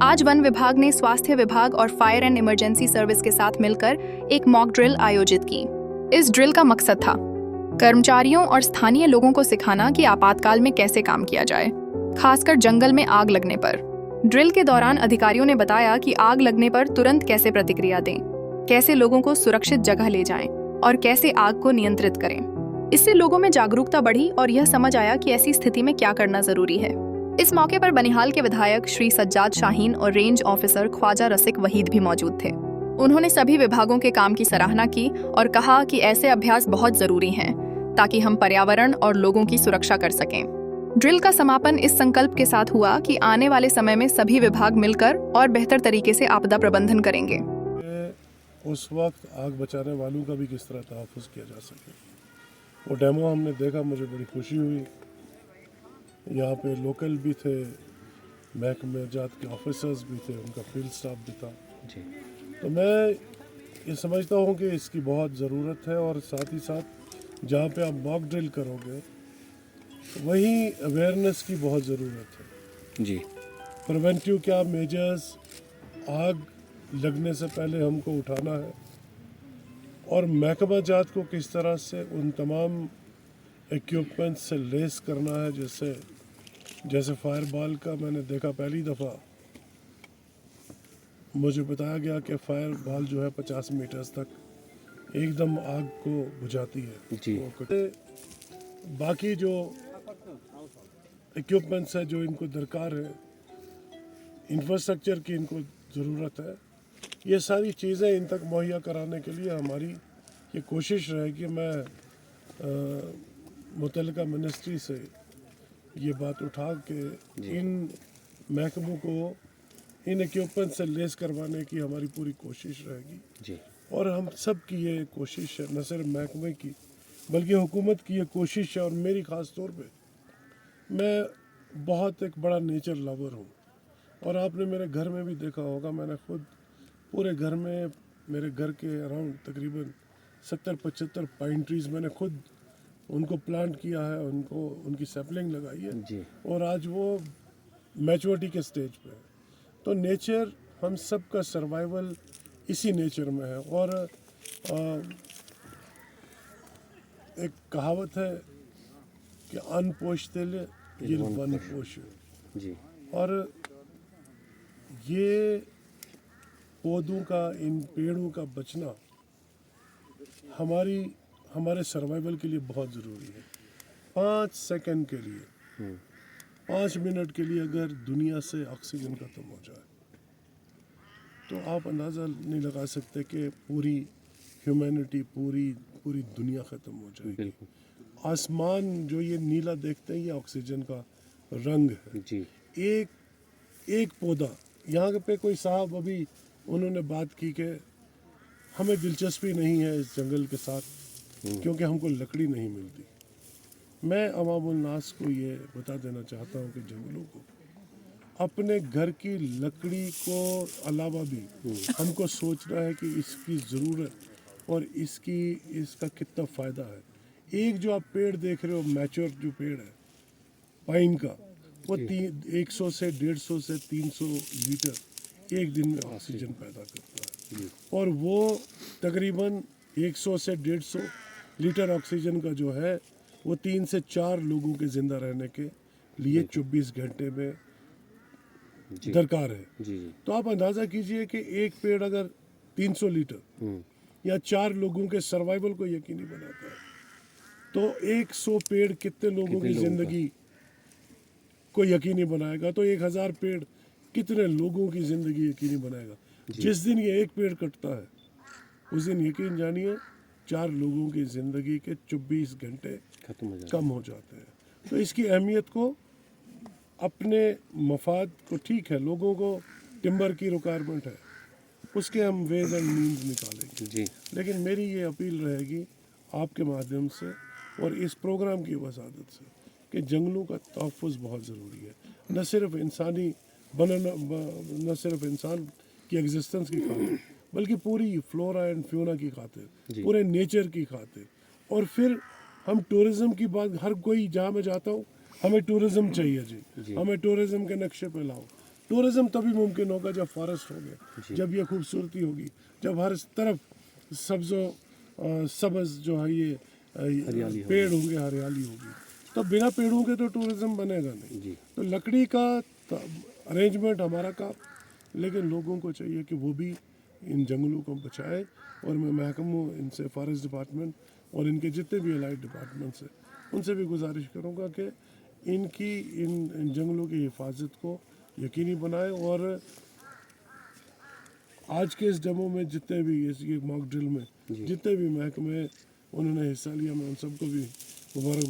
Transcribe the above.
आज वन विभाग ने स्वास्थ्य विभाग और फायर एंड इमरजेंसी सर्विस के साथ मिलकर एक मॉक ड्रिल आयोजित की। इस ड्रिल का मकसद था कर्मचारियों और स्थानीय लोगों को सिखाना कि आपातकाल में कैसे काम किया जाए, खासकर जंगल में आग लगने पर। ड्रिल के दौरान अधिकारियों ने बताया कि आग लगने पर तुरंत कैसे प्रतिक्रिया दें, कैसे लोगों को सुरक्षित जगह ले जाएं और कैसे आग को नियंत्रित करें। इससे लोगों में जागरूकता बढ़ी और यह समझ आया कि ऐसी स्थिति में क्या करना जरूरी है। इस मौके पर बनिहाल के विधायक श्री सज्जाद शाहीन और रेंज ऑफिसर ख्वाजा रसिक वहीद भी मौजूद थे। उन्होंने सभी विभागों के काम की सराहना की और कहा कि ऐसे अभ्यास बहुत जरूरी हैं ताकि हम पर्यावरण और लोगों की सुरक्षा कर सकें। ड्रिल का समापन इस संकल्प के साथ हुआ कि आने वाले समय में सभी विभाग मिलकर और बेहतर तरीके से आपदा प्रबंधन करेंगे। उस वक्त आग बचाने वालों का भी किस तरह तहफ़्फ़ुज़ किया जा सके, वो डेमो हमने देखा, मुझे बड़ी खुशी हुई। यहाँ पे लोकल भी थे, महकमे जात के ऑफिसर्स भी थे, उनका फील्ड स्टाफ भी था जी। तो मैं ये समझता हूँ कि इसकी बहुत ज़रूरत है और साथ ही साथ जहाँ पे आप मॉक ड्रिल करोगे वहीं अवेयरनेस की बहुत ज़रूरत है जी। प्रिवेंटिव क्या मेजर्स, आग लगने से पहले हमको उठाना है और महकमा जात को किस तरह से उन तमाम इक्विपमेंट से लेस करना है। जैसे फायर बॉल का मैंने देखा पहली दफ़ा, मुझे बताया गया कि फायर बॉल जो है 50 मीटर्स तक एकदम आग को बुझाती है जी। बाकी जो इक्विपमेंट्स है जो इनको दरकार है, इंफ्रास्ट्रक्चर की इनको ज़रूरत है, ये सारी चीज़ें इन तक मुहैया कराने के लिए हमारी ये कोशिश रहेगी। मैं मुतल्लिका मिनिस्ट्री से ये बात उठा के इन महकमों को इन इक्विपमेंट से लेस करवाने की हमारी पूरी कोशिश रहेगी जी। और हम सब की ये कोशिश है, न सिर्फ महकमे की बल्कि हुकूमत की ये कोशिश है। और मेरी ख़ास तौर पे मैं बहुत एक बड़ा नेचर लवर हूँ और आपने मेरे घर में भी देखा होगा, मैंने खुद पूरे घर में, मेरे घर के अराउंड तकरीबन 70-75 पाइन ट्रीज़ मैंने खुद उनको प्लांट किया है, उनकी सैपलिंग लगाई है जी। और आज वो मैच्योरिटी के स्टेज पे है। तो नेचर, हम सब का सर्वाइवल इसी नेचर में है। और एक कहावत है कि अन्न पोषते ले ये वन पोष जी। और ये पौधों का, इन पेड़ों का बचना हमारे सर्वाइवल के लिए बहुत ज़रूरी है। 5 सेकंड के लिए, 5 मिनट के लिए अगर दुनिया से ऑक्सीजन ख़त्म हो जाए तो आप अंदाज़ा नहीं लगा सकते कि पूरी ह्यूमैनिटी, पूरी दुनिया ख़त्म हो जाएगी। आसमान जो ये नीला देखते हैं, ये ऑक्सीजन का रंग है जी। एक पौधा, यहाँ पे कोई साहब अभी उन्होंने बात की कि हमें दिलचस्पी नहीं है इस जंगल के साथ क्योंकि हमको लकड़ी नहीं मिलती। मैं अवामुल नास को ये बता देना चाहता हूँ कि जंगलों को, अपने घर की लकड़ी को अलावा भी हमको सोचना है कि इसकी ज़रूरत और इसका कितना फ़ायदा है। एक जो आप पेड़ देख रहे हो, मैच्योर जो पेड़ है पाइन का, वो 100 से 150 से 300 लीटर एक दिन में ऑक्सीजन पैदा करता है और वो तकरीबन 100 से 150 लीटर ऑक्सीजन का जो है वो 3 से 4 लोगों के ज़िंदा रहने के लिए 24 घंटे में दरकार है जी। तो आप अंदाज़ा कीजिए कि एक पेड़ अगर 300 लीटर या 4 लोगों के सर्वाइवल को यकीनी बनाता है तो 100 पेड़ कितने लोगों की ज़िंदगी को यकीनी बनाएगा। तो 1000 पेड़ कितने लोगों की ज़िंदगी यकीनी बनाएगा। जिस दिन ये एक पेड़ कटता है उस दिन यकीन जानिए 4 लोगों की ज़िंदगी के 24 घंटे कम हो जाते हैं। तो इसकी अहमियत को, अपने मफाद को, ठीक है लोगों को टिम्बर की रिक्वायरमेंट है, उसके हम वेज एंड मीन्स निकालेंगे जी। लेकिन मेरी ये अपील रहेगी आपके माध्यम से और इस प्रोग्राम की वसादत से कि जंगलों का तहफ़्फ़ुज़ बहुत ज़रूरी है, न सिर्फ इंसान की एग्जिस्टेंस की खातिर बल्कि पूरी फ्लोरा एंड फ्यूना की खातिर, पूरे नेचर की खातिर। और फिर हम टूरिज़्म की बात, हर कोई, जहाँ मैं जाता हूँ हमें टूरिज़्म चाहिए जी। हमें टूरिज़्म के नक्शे पे लाओ, टूरिज्म तभी मुमकिन होगा जब फॉरेस्ट होंगे, जब ये खूबसूरती होगी, जब हर तरफ सब्ज़ जो है ये पेड़ होंगे, हरियाली होगी। तो बिना पेड़ों के तो टूरिज्म बनेगा नहीं। तो लकड़ी का अरेंजमेंट हमारा काम, लेकिन लोगों को चाहिए कि वो भी इन जंगलों को बचाए। और मैं महकमों इनसे, फॉरेस्ट डिपार्टमेंट और इनके जितने भी अलाइड डिपार्टमेंट्स हैं, उनसे भी गुजारिश करूँगा कि इन जंगलों की हिफाजत को यकीनी बनाए। और आज के इस डेमो में जितने भी ये मॉक ड्रिल में जितने भी महकमे उन्होंने हिस्सा लिया, मैं उन सबको भी मुबारक